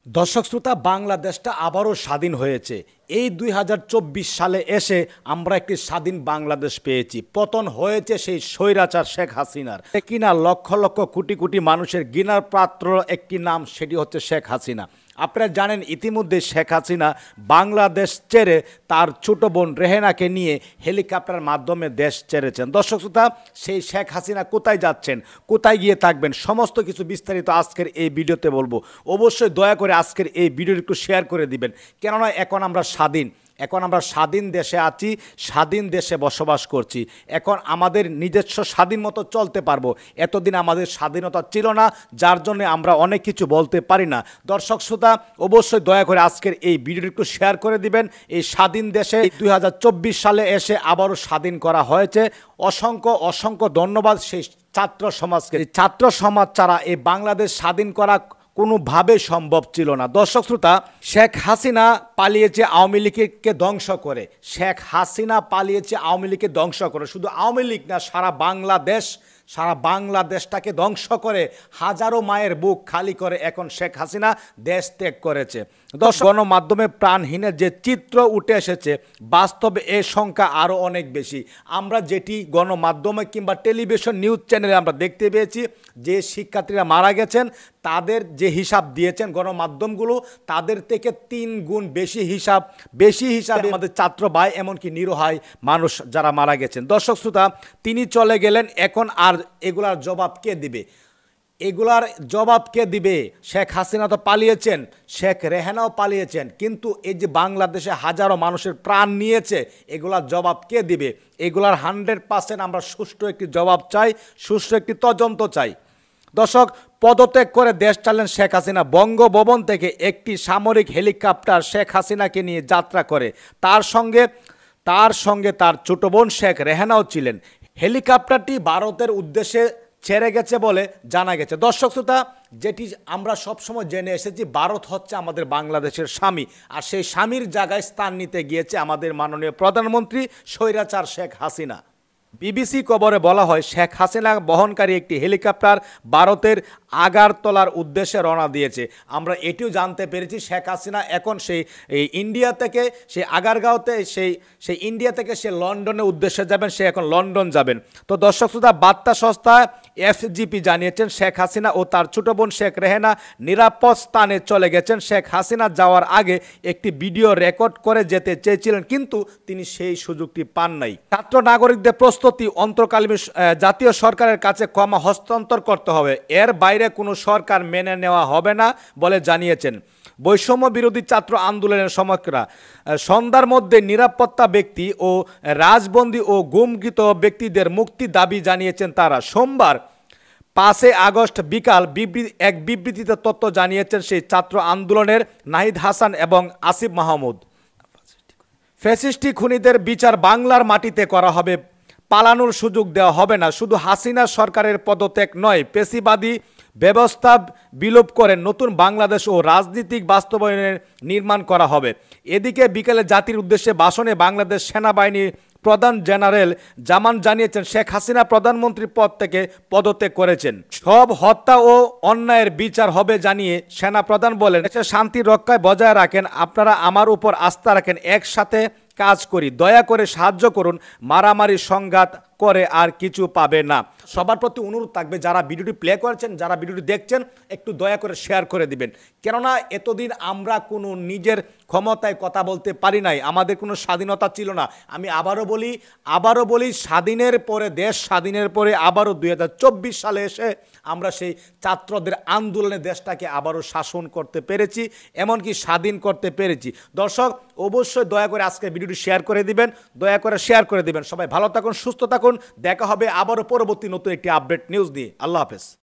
দর্শক শ্রোতা, বাংলাদেশটা আবারও স্বাধীন হয়েছে। এই ২০২৪ সালে এসে আমরা একটি স্বাধীন বাংলাদেশ পেয়েছি। পতন হয়েছে সেই স্বৈরাচার শেখ হাসিনার, কিনা লক্ষ লক্ষ কোটি কোটি মানুষের ঘৃণার পাত্র একটি নাম, সেটি হচ্ছে শেখ হাসিনা। আপনারা জানেন ইতিমধ্যে শেখ হাসিনা বাংলাদেশ ছেড়ে তার ছোট বোন রেহেনাকে নিয়ে হেলিকপ্টারের মাধ্যমে দেশ ছেড়েছেন। দর্শক শ্রোতা, সেই শেখ হাসিনা কোথায় যাচ্ছেন, কোথায় গিয়ে থাকবেন, সমস্ত কিছু বিস্তারিত আজকের এই ভিডিওতে বলবো। অবশ্যই দয়া করে আজকের এই ভিডিওটি একটু শেয়ার করে দিবেন, কেননা এখন আমরা স্বাধীন। এখন আমরা স্বাধীন দেশে আছি, স্বাধীন দেশে বসবাস করছি। এখন আমাদের নিজস্ব স্বাধীন মতো চলতে পারবো। এতদিন আমাদের স্বাধীনতা ছিল না, যার জন্য আমরা অনেক কিছু বলতে পারি না। দর্শক শ্রোতা, অবশ্যই দয়া করে আজকের এই ভিডিওটি একটু শেয়ার করে দিবেন। এই স্বাধীন দেশে ২০২৪ সালে এসে আবারও স্বাধীন করা হয়েছে। অসংখ্য অসংখ্য ধন্যবাদ সেই ছাত্র সমাজকে। ছাত্র সমাজ ছাড়া এই বাংলাদেশ স্বাধীন করা কোনোভাবে সম্ভব ছিল না। দর্শক শ্রোতা, শেখ হাসিনা পালিয়েছে আওয়ামী লীগকে ধ্বংস করে। শেখ হাসিনা পালিয়েছে আওয়ামী লীগকে ধ্বংস করে। শুধু আওয়ামী লীগ না, সারা বাংলাদেশটাকে ধ্বংস করে হাজারো মায়ের বুক খালি করে এখন শেখ হাসিনা দেশ ত্যাগ করেছে। গণমাধ্যমে প্রাণহীনের যে চিত্র উঠে এসেছে, বাস্তবে এর সংখ্যা আরও অনেক বেশি। আমরা যেটি গণমাধ্যমে কিংবা টেলিভিশন নিউজ চ্যানেলে আমরা দেখতে পেয়েছি, যে শিক্ষার্থীরা মারা গেছেন তাদের যে হিসাব দিয়েছেন গণমাধ্যমগুলো, তাদের থেকে ৩ গুণ বেশি হিসাব আমাদের ছাত্র ভাই, এমনকি নিরীহ মানুষ যারা মারা গেছেন। দর্শক শ্রোতা, তিনি চলে গেলেন, এখন আর এগুলার জবাব কে দিবে? শেখ হাসিনা তো পালিয়েছেন, শেখ রেহানাও পালিয়েছেন, কিন্তু এই যে বাংলাদেশে হাজারো মানুষের প্রাণ নিয়েছে, এগুলার জবাব কে দিবে? এগুলার 100% আমরা সুষ্ঠু একটি জবাব চাই, সুষ্ঠু একটি তদন্ত চাই। দর্শক, পদত্যাগ করে দেশ চালালেন শেখ হাসিনা। বঙ্গভবন থেকে একটি সামরিক হেলিকপ্টার শেখ হাসিনাকে নিয়ে যাত্রা করে। তার সঙ্গে তার ছোট বোন শেখ রেহানাও ছিলেন। হেলিকপ্টারটি ভারতের উদ্দেশ্যে ছেড়ে গেছে বলে জানা গেছে। দর্শক শ্রোতা, যেটি আমরা সবসময় জেনে এসেছি, ভারত হচ্ছে আমাদের বাংলাদেশের স্বামী, আর সেই স্বামীর জায়গায় স্থান নিতে গিয়েছে আমাদের মাননীয় প্রধানমন্ত্রী স্বৈরাচার শেখ হাসিনা। বিবিসি খবরে বলা হয়, শেখ হাসিনা বহনকারী একটি হেলিকপ্টার ভারতের আগারতলার উদ্দেশ্যে রওনা দিয়েছে। আমরা এটিও জানতে পেরেছি, শেখ হাসিনা এখন সেই ইন্ডিয়া থেকে, সেই আগারগাঁওতে, সেই ইন্ডিয়া থেকে সে লন্ডনের উদ্দেশ্যে যাবেন, সে এখন লন্ডন যাবেন। তো দর্শক শ্রোতা, বার্তা সংস্থা এফজিপি জানিয়েছেন, শেখ হাসিনা ও তার ছোট বোন শেখ রেহানা নিরাপদ স্থানে চলে গেছেন। শেখ হাসিনা যাওয়ার আগে একটি ভিডিও রেকর্ড করে যেতে চেয়েছিলেন, কিন্তু তিনি সেই সুযোগটি পান নাই। ছাত্র নাগরিকদের প্রস্তুতি, অন্তর্কালীন জাতীয় সরকারের কাছে ক্ষমা হস্তান্তর করতে হবে, এর বাইরে কোনো সরকার মেনে নেওয়া হবে না বলে জানিয়েছেন বৈষম্য বিরোধী ছাত্র আন্দোলনের সমর্থকরা। সন্ধ্যার মধ্যে নিরাপত্তা ব্যক্তি ও রাজবন্দী ও গুমকৃত ব্যক্তিদের মুক্তি দাবি জানিয়েছেন তারা। সোমবার 5 আগস্ট বিকাল এক বিবৃতিতে তথ্য জানিয়েছেন সেই ছাত্র আন্দোলনের নাহিদ হাসান এবং আসিফ মাহমুদ। ফ্যাসিস্টি খুনিদের বিচার বাংলার মাটিতে করা হবে, পালানোর সুযোগ দেওয়া হবে না। শুধু হাসিনা সরকারের পদত্যাগ নয়, পেশিবাদী ব্যবস্থা বিলোপ করে নতুন বাংলাদেশ ও রাজনৈতিক বাস্তবায়নের নির্মাণ করা হবে। এদিকে বিকেলে জাতির উদ্দেশ্যে ভাষণে বাংলাদেশ সেনাবাহিনী প্রধান জেনারেল জামান জানিয়েছেন, শেখ হাসিনা প্রধানমন্ত্রী পদ থেকে পদত্যাগ করেছেন। সব হত্যা ও অন্যায়ের বিচার হবে জানিয়ে সেনা প্রধান বলেন, শান্তি রক্ষায় বজায় রাখেন, আপনারা আমার উপর আস্থা রাখেন, একসাথে কাজ করি, দয়া করে সাহায্য করুন, মারামারি সংঘাত করে আর কিছু পাবে না। সবার প্রতি অনুরোধ থাকবে, যারা ভিডিওটি প্লে করেছেন, যারা ভিডিওটি দেখছেন, একটু দয়া করে শেয়ার করে দিবেন, কেননা এতদিন আমরা কোনো নিজের ক্ষমতায় কথা বলতে পারি নাই, আমাদের কোনো স্বাধীনতা ছিল না। আমি আবারও বলি স্বাধীনের পরে, দেশ স্বাধীনের পরে আবারও ২০২৪ সালে এসে আমরা সেই ছাত্রদের আন্দোলনে দেশটাকে আবারও শাসন করতে পেরেছি, এমনকি স্বাধীন করতে পেরেছি। দর্শক, অবশ্যই দয়া করে আজকে ভিডিওটি শেয়ার করে দিবেন। সবাই ভালো থাকুন, সুস্থ থাকুন। দেখা হবে আবারও পরবর্তী নতুন একটি আপডেট নিউজ দিয়ে। আল্লাহ হাফেজ।